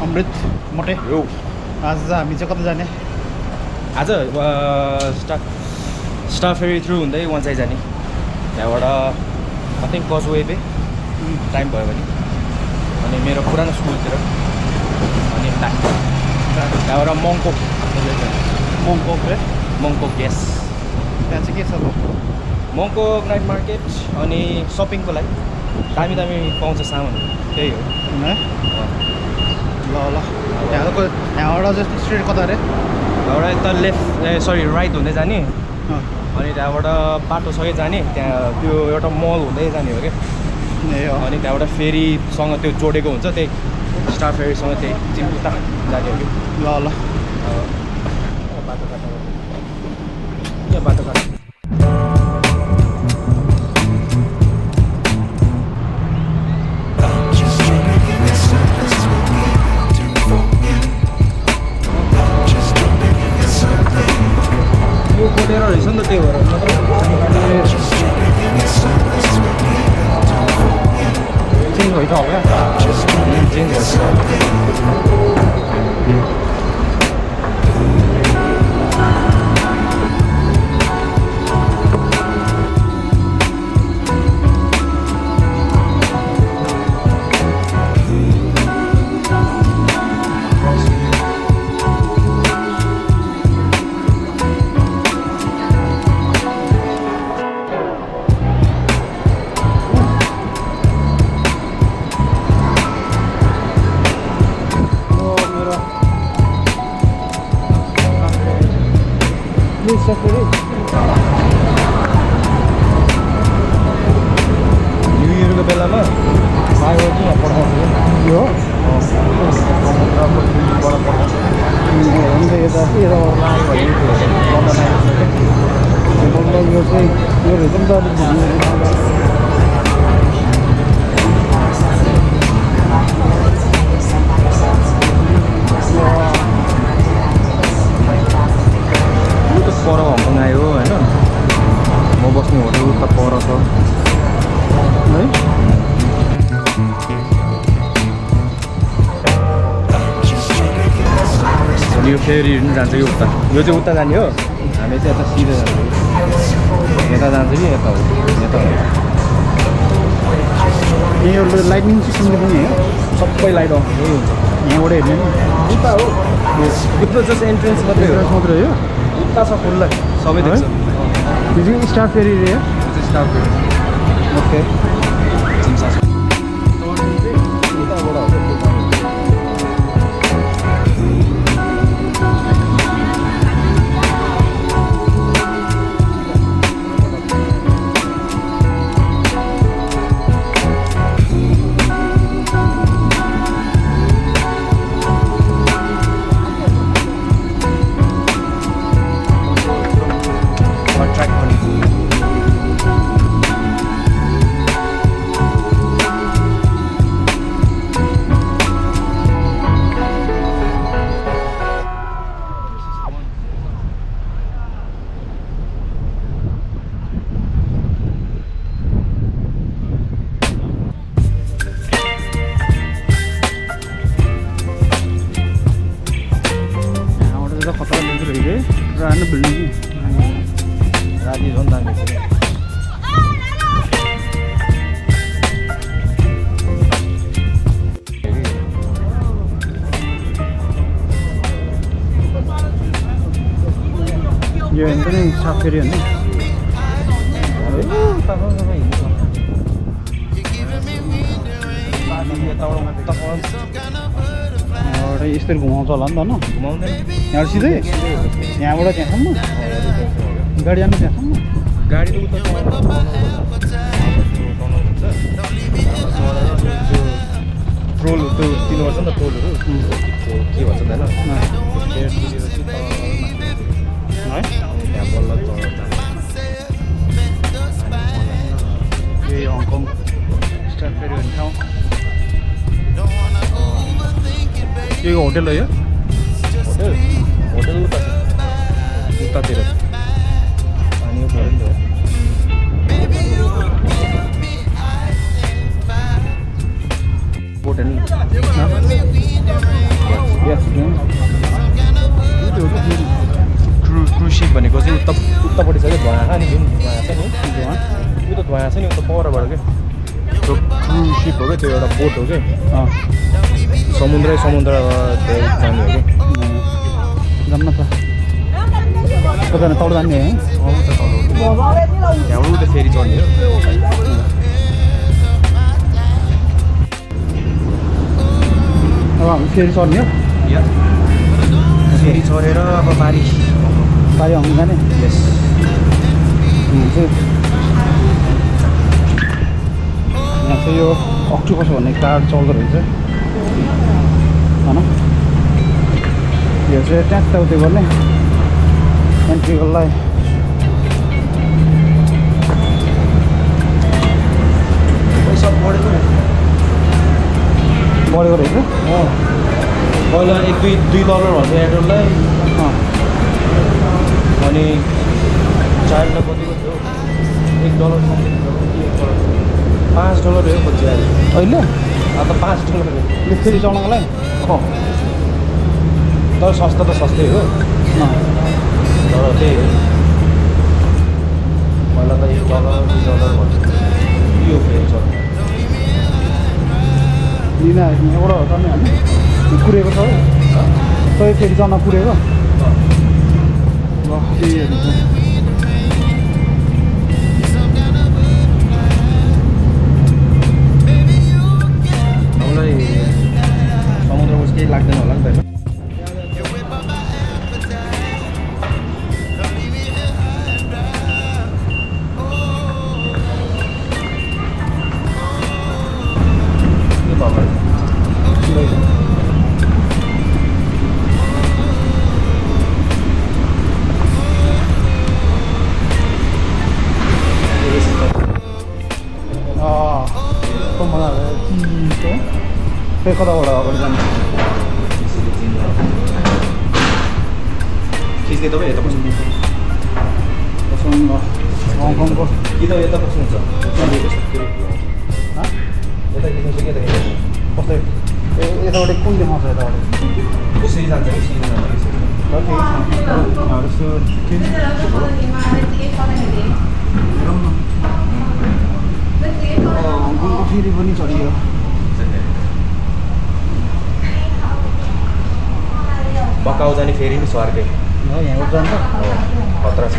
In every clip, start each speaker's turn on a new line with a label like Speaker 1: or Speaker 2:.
Speaker 1: अमृत मोटे
Speaker 2: यो
Speaker 1: आज हामी चाहिँ कता जाने
Speaker 2: आज स्टार फेरी थ्रु हुँदै वान साइड जाने त्यहाँबाट आई थिङ्क कजवे पे टाइम भयो भने अनि मेरो पुरानो स्कुलतिर अनि त्यहाँबाट मङकोक मङकोक यस
Speaker 1: त्यहाँ चाहिँ के छ
Speaker 2: मङकोक नाइट मार्केट अनि सपिङको लागि दामी दामी पाउँछ सामान त्यही हो
Speaker 1: ल ल त्यहाँबाट जस्तो स्ट्रेट कता अरे
Speaker 2: त्यहाँबाट यता लेफ्ट सरी राइट हुँदै जाने अनि त्यहाँबाट बाटो सबै जाने त्यहाँ त्यो एउटा मल हुँदै जाने हो क्या अनि त्यहाँबाट फेरीसँग त्यो जोडेको हुन्छ त्यही स्टार फेरीसँग त्यही चिम्पुता जाने हो कि
Speaker 1: ल ल
Speaker 2: बाटो काट्नु यहाँ बाटो काट्नु यो कोटेर रहेछ नि त त्यही भएर चेन्ज भइ त हो क्या चेन्ज भइसक्यो न्यु इयरको बेलामा फाइभर चाहिँ यहाँ पठाउँछु यो
Speaker 1: अन्त यता यो चाहिँ यो रहेछ नि त
Speaker 2: पर हङकङ आयो होइन म बस्ने होटल उता पर छ
Speaker 1: है
Speaker 2: अनि यो फेरि पनि जान्छ कि उता यो चाहिँ उता जाने हो हामी चाहिँ यता सिधै जान्छ यता जान्छ कि यता हो यता हो
Speaker 1: यो लाइटिङ सिस्टमले पनि हो
Speaker 2: सबै लाइट अफ नै हुन्छ
Speaker 1: यहाँबाट हेर्ने नि
Speaker 2: उता हो यो त जस्ट एन्ट्रेन्स मात्रै हो
Speaker 1: मात्रै हो
Speaker 2: उता छ खुल्ला सबै देख्छ
Speaker 1: यो चाहिँ स्टार फेरी रे
Speaker 2: स्टाफ
Speaker 1: ओके पुरानो बिल्डिङ
Speaker 2: राति झन् दामी छ
Speaker 1: यो हेर्नु नि साफ फेरि होइन यस्तरी घुमाउँछ होला नि त होइन
Speaker 2: घुमाउँदैन
Speaker 1: यहाँबाट सिधै यहाँबाट त्यहाँसम्म गाडी जानु त्यहाँसम्म
Speaker 2: गाडी त उता ट्रोल त्यो दिनु पर्छ नि त ट्रोलहरू त्यो के भन्छ त होइन त्यहाँ बल्ल
Speaker 1: यही हङकङ स्टार फेरि भन्ने ठाउँ यो होटेल हो यो
Speaker 2: होटेल होटेल उता उतातिर अनि यो होटेल बनाएको छ नि उता परबाट के त्यो क्रुज सिप हो क्या त्यो एउटा बोट हो क्या समुद्रै समुद्र जाने हो कि
Speaker 1: जान्न त कता तल जाने है
Speaker 2: त्यहाँबाट उता फेरि चढ्ने हो
Speaker 1: अब हामी फेरि चढ्ने हो
Speaker 2: फेरि चढेर अब पारी
Speaker 1: आउनु जाने
Speaker 2: यस
Speaker 1: यहाँ चाहिँ यो अक्टोपस भन्ने कार्ड चल्दो रहेछ होइन यो चाहिँ ट्याक्क उतै गर्ने एन्ट्रीकोलाई
Speaker 2: पैसा बढेको
Speaker 1: रहेछ
Speaker 2: पहिला $1-2 भन्छ एडल्टलाई अनि चाइल्डलाई कतिको थियो $1 $5 हो बच्ची
Speaker 1: अहिले
Speaker 2: अब त $5 हो
Speaker 1: फेरि चढ्नकोलाई
Speaker 2: तर सस्ता त सस्तै हो तर त्यही हो पहिला त $1 $2 भन्छ यो फेरि चढ्नु
Speaker 1: लिन एउटा हो चढ्ने होइन पुरेको छ तै फेरि चढ्न पुरेको त्यहीहरू छ
Speaker 2: समुद्रमा केही लाग्दैन होला नि त
Speaker 1: त्यही कताबाट अगाडि जान्छ
Speaker 2: खिच्ने तपाईँ यता बस्नु
Speaker 1: हङकङको
Speaker 2: कि त यता बस्नुहुन्छ यता खिच्नुहुन्छ कि यता
Speaker 1: कस्तै यताबाट कुन देखाउँछ यताबाट
Speaker 2: कसरी जान्छ कि सिधै
Speaker 1: हङकङको फेरि पनि चढियो
Speaker 2: बकाउ जाने फेरि नि स्वार्कै
Speaker 1: यहाँबाट जान्छ
Speaker 2: खतरा छ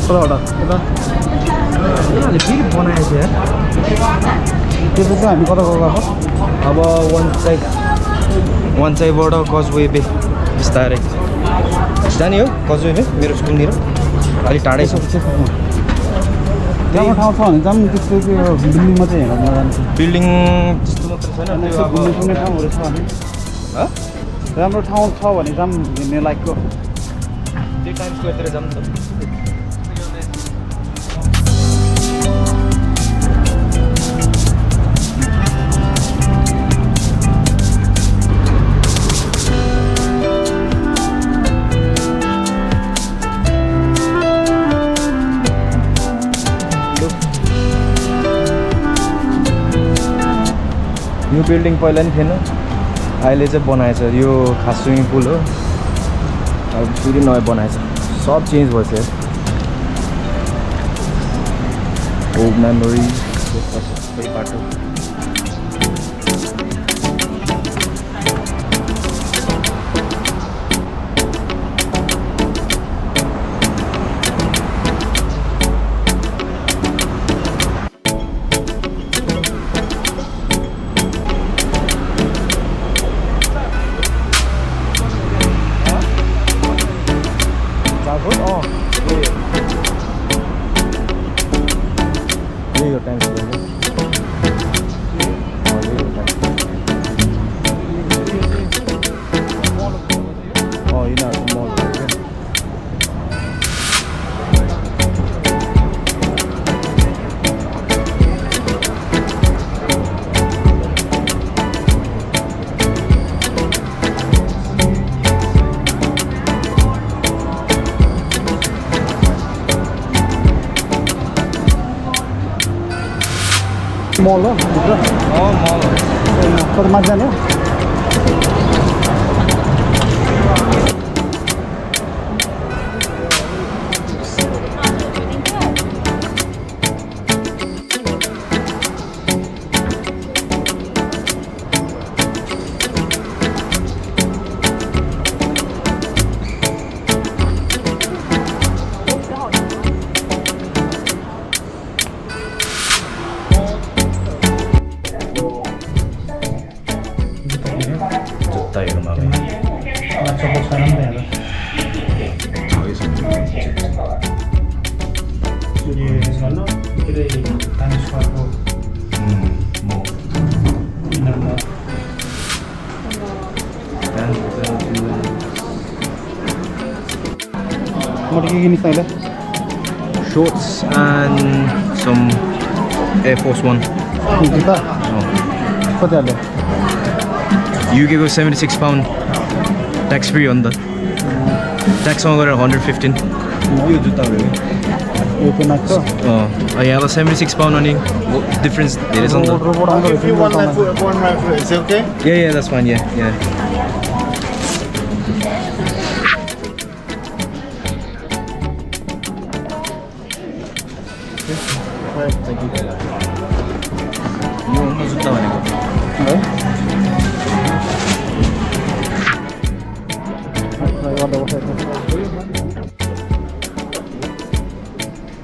Speaker 1: कताबाट यता
Speaker 2: उनीहरूले फेरि बनाएछ यार
Speaker 1: त्यसपछि हामी कता गएको
Speaker 2: अब वान साइडबाट कजवे बे बिस्तारै जाने हो कजवे बे मेरो स्कुलनिर अलिक टाढै छ
Speaker 1: राम्रो ठाउँ छ भने जाऊँ त्यस्तो त्यो बिल्डिङमा चाहिँ हेर्न जान्छु
Speaker 2: बिल्डिङ त्यस्तो मात्रै छैन त्यो अब
Speaker 1: घुम्ने ठाउँहरू छ भने राम्रो ठाउँ छ भने जाऊँ हिँड्ने लायकको
Speaker 2: त्यो टाइम स्क्वायरतिर जाऊँ त यो बिल्डिङ पहिला नि थिएन अहिले चाहिँ बनाएछ यो खास स्विमिङ पुल हो अब फेरि नयाँ बनाएछ सब चेन्ज भएछ ओल्ड मेमोरी सबै बाटो यही हो टाइम स्क्वायर यिनीहरूको मल
Speaker 1: मल हो भित्र
Speaker 2: मल
Speaker 1: कता माथि जाने हो
Speaker 2: जुत्ताहरूमा
Speaker 1: चप्पल छैन नि त्यहाँ के अरे टाइम स्क्वायरको मैले के किनिस् तैँले
Speaker 2: shorts and some Air Force One.
Speaker 1: जुत्ता कति हाल्यो
Speaker 2: UK को £76 tax free on the tax on 115. यो जुत्ताहरू
Speaker 1: यो चाहिँ नाच्छ
Speaker 2: यहाँ £76 on difference धेरै छ नि त
Speaker 1: रोबोट आउँदो रहेछ
Speaker 3: If you want my food, is it okay?
Speaker 2: Yeah, that's fine. Yeah. Thank you. यो जुत्ता भनेको
Speaker 1: है गर्दा बसेको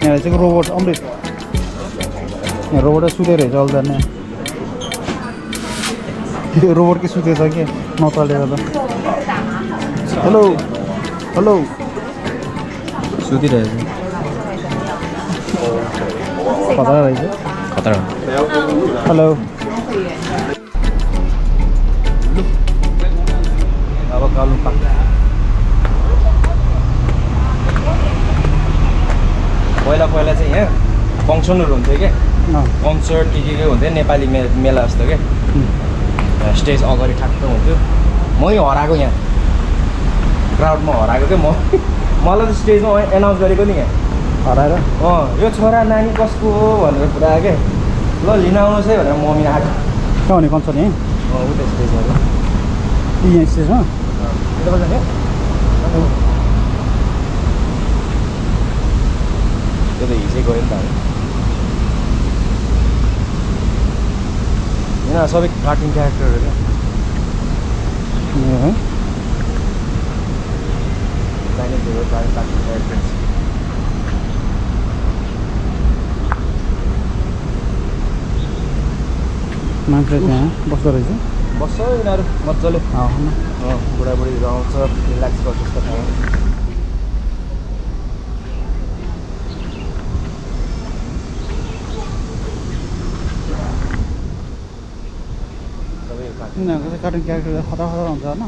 Speaker 1: यहाँ चाहिँ रोबोट अमृत यहाँ रोबोट सुतेर रहेछ अलजाने यो रोबोट के सुतेछ कि नचाले गर्दा हेलो हेलो
Speaker 2: सुतिरहेछ
Speaker 1: खतरा रहेछ
Speaker 2: खतरा
Speaker 1: हेलो
Speaker 2: अब कालुङ पार्क पहिला चाहिँ यहाँ फङ्सनहरू हुन्थ्यो क्या कन्सर्ट के हुन्थ्यो नेपाली मेला जस्तो क्या स्टेज अगाडि ठ्याक्क हुन्थ्यो मै हराएको यहाँ क्राउडमा हराएको क्या मलाई त स्टेजमा एनाउन्स गरेको नि यहाँ
Speaker 1: हराएर
Speaker 2: यो छोरा नानी कसको हो भनेर पुरा क्या ल लिन आउनुहोस् है भनेर मम्मी आएको
Speaker 1: कहाँ भने कन्सर्ट यहीँ
Speaker 2: उता स्टेजमा
Speaker 1: यहाँ स्टेजमा
Speaker 2: त्यो त हिजै गयो नि त यहाँ सबै कार्टुन क्यारेक्टरहरू क्या चाइनिज कार्टुन क्यारेक्टर्स
Speaker 1: मान्छे त्यहाँ बस्दो रहेछ
Speaker 2: बस्छ यिनीहरू मजाले बुढाबुढीहरू आउँछ रिल्याक्स गर्छ जस्तो ठाउँ
Speaker 1: उनीहरूको चाहिँ कार्टुन क्यारेक्टर खतरा खतरा हुन्छ होइन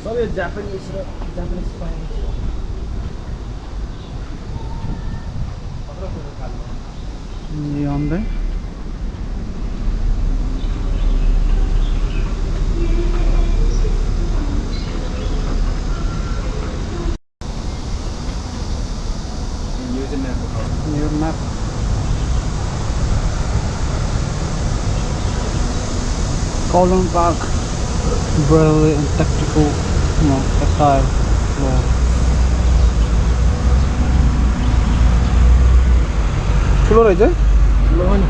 Speaker 2: सबै जापानिज र जापानिज
Speaker 1: यो आउँदै यो map Kowloon Park, railway and tactical, tactile floor. ठुलो रहेछ
Speaker 2: ठुलो हो नि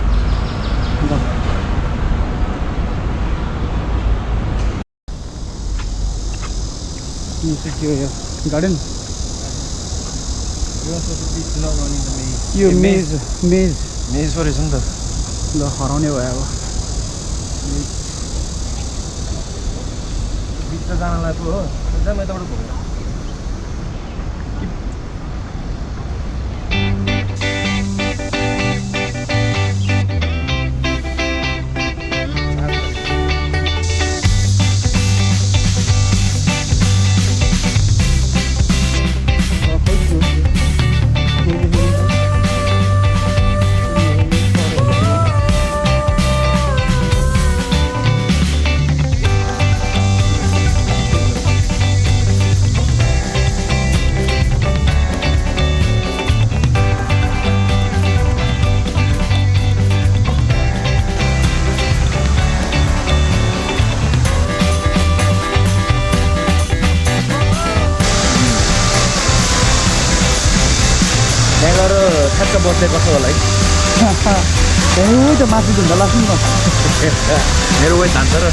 Speaker 1: के हो यो गार्डन यो मेज मेज
Speaker 2: मेज पो रहेछ नि त
Speaker 1: ल हराउने भयो अब
Speaker 2: भित्र जानलाई पो हो एकदम यताबाट घुमेर गएर ठ्याक्क बस्दै कसो होला है
Speaker 1: त्यो माथि झुन्डा लाग्छ नि
Speaker 2: मेरो वेट हान्छ र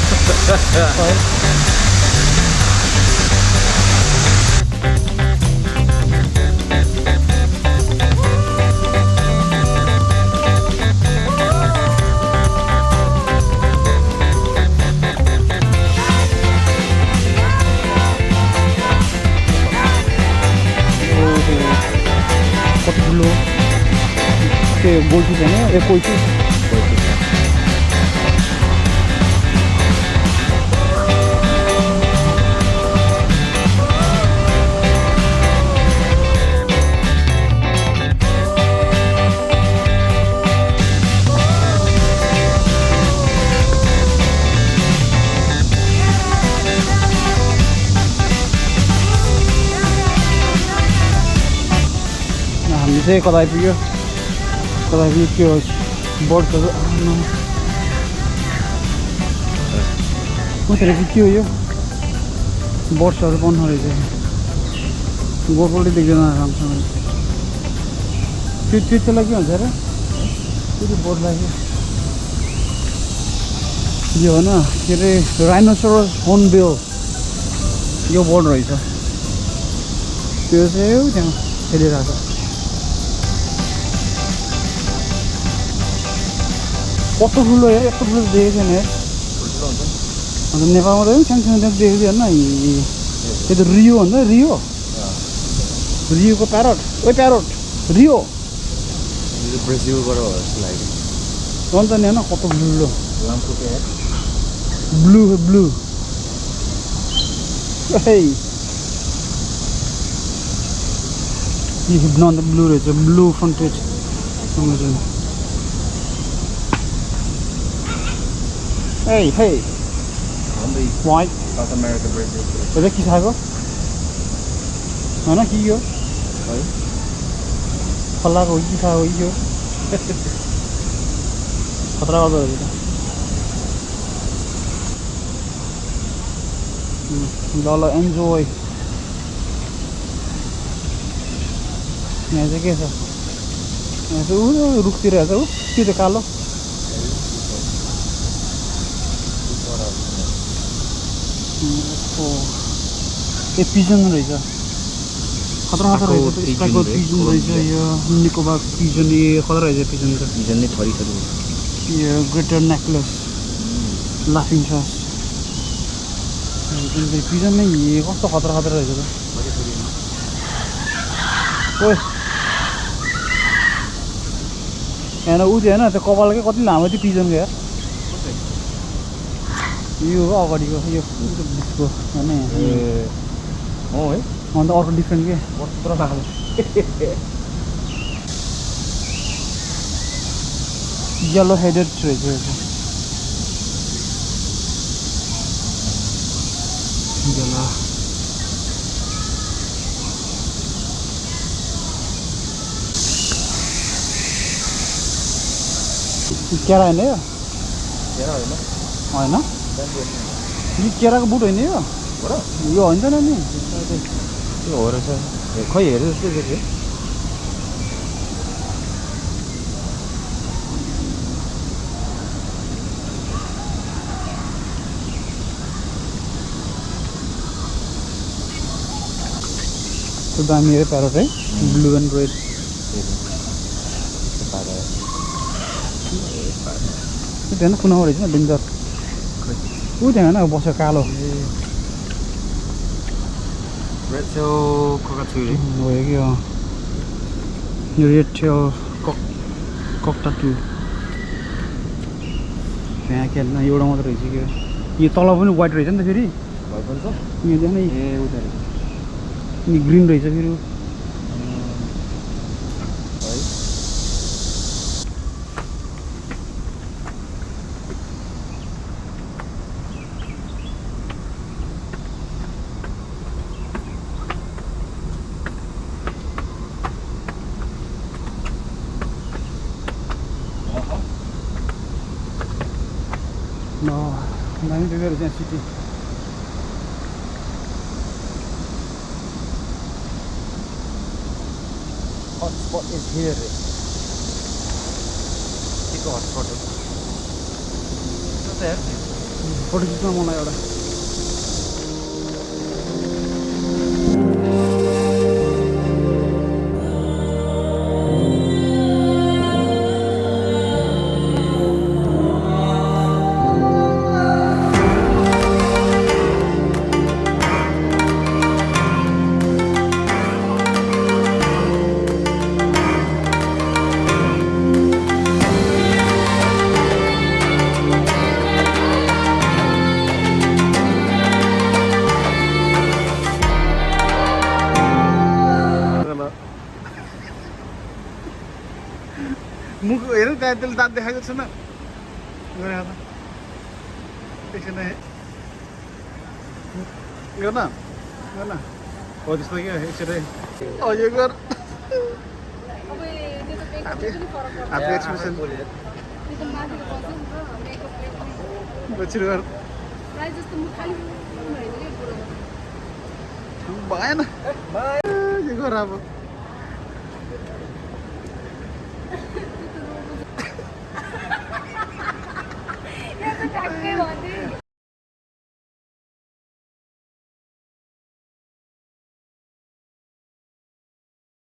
Speaker 1: कति ठुलो त्यो गोल्फी छैन ए कोइफी हामी चाहिँ कता आइपुग्यो त्यो बर्डहरू कसरी के हो यो बर्ड्सहरू पाउनु रहेछ गोलले देख्दैन राम्रोसँग त्यो त्यसलाई के भन्छ र त्यो बर्डलाई यो होइन के अरे राइनोसोरस हर्नबिल यो बर्ड रहेछ त्यो चाहिँ त्यहाँ खेलिरहेको छ कस्तो ठुलो यार यस्तो ठुलो देखेको छैन यार अन्त नेपालमा त सानो सानो त्यहाँ देखेको थिएन त्यो त रियो भन्छ रियोको प्यारोट प्यारोट रियो
Speaker 2: ब्राजिलबाट जस्तो लाग्यो
Speaker 1: अन्त नि होइन कस्तो ठुलो ब्लू अन्त ब्लू रहेछ blue फ्रन्टेज Hey, white.
Speaker 2: South America, Brazil.
Speaker 1: Ada kisah ko? Mana kiyo?
Speaker 2: है
Speaker 1: फल्ला को kisah ko iyo. खतरा गर्दो रहेछ ल ल एन्जोय यहाँ चाहिँ के छ यहाँ चाहिँ रुखतिर हेर्छ ऊ के छ कालो ए पिजन रहेछ खतरा रहेछ स्काइको पिजन रहेछ यो निकोबार पिजन ए खतरा रहेछ पिजन त
Speaker 2: पिजन नै थरी
Speaker 1: यो ग्रेटर नेकलेस लाफिङ सस पिजन नै कस्तो खतरा रहेछ त ओए यहाँ ऊ त्यो होइन त्यो कपालकै कति लामो थियो पिजनको यार यो हो अगाडिको यो बिचको होइन
Speaker 2: हो है
Speaker 1: अन्त अर्को डिफ्रेन्ट के
Speaker 2: कत्रो लामो
Speaker 1: येलो हेडेड रहेछ केरा होइन यो होइन यो केराको बुट होइन यो होइन त नि
Speaker 2: यो हो रहेछ खै हेरेर जस्तै देख्यो
Speaker 1: त्यो दामी हेऱ्यो प्यारोट है ब्लू एन्ड रेड त्यहाँ कुनामा रहेछ न डेन्जर ऊ त्यहाँ होइन बस्यो कालो
Speaker 2: रेड टेल cockatoo
Speaker 1: हो कि यो रेड टेल ककटाटु त्यहाँ खेल्न एउटा मात्रै रहेछ कि यो तल पनि वाइट रहेछ नि त फेरि यहाँ त्यहाँ नै
Speaker 2: ए उता रहेछ
Speaker 1: अनि ग्रिन रहेछ फेरि दामी देख्दो रहेछ यहाँ सिटी
Speaker 2: हट What is here? Keep on photo. What's that?
Speaker 1: Photo खिच्न मलाई एउटा मुख हेर त्यहाँ त्यसले दाँत देखाएको छैन गरे त एकछिन यो न हो त्यस्तो क्या एकछिन यो गर हातले एक्सप्रेसन एकछिन गर भएन यो गर अब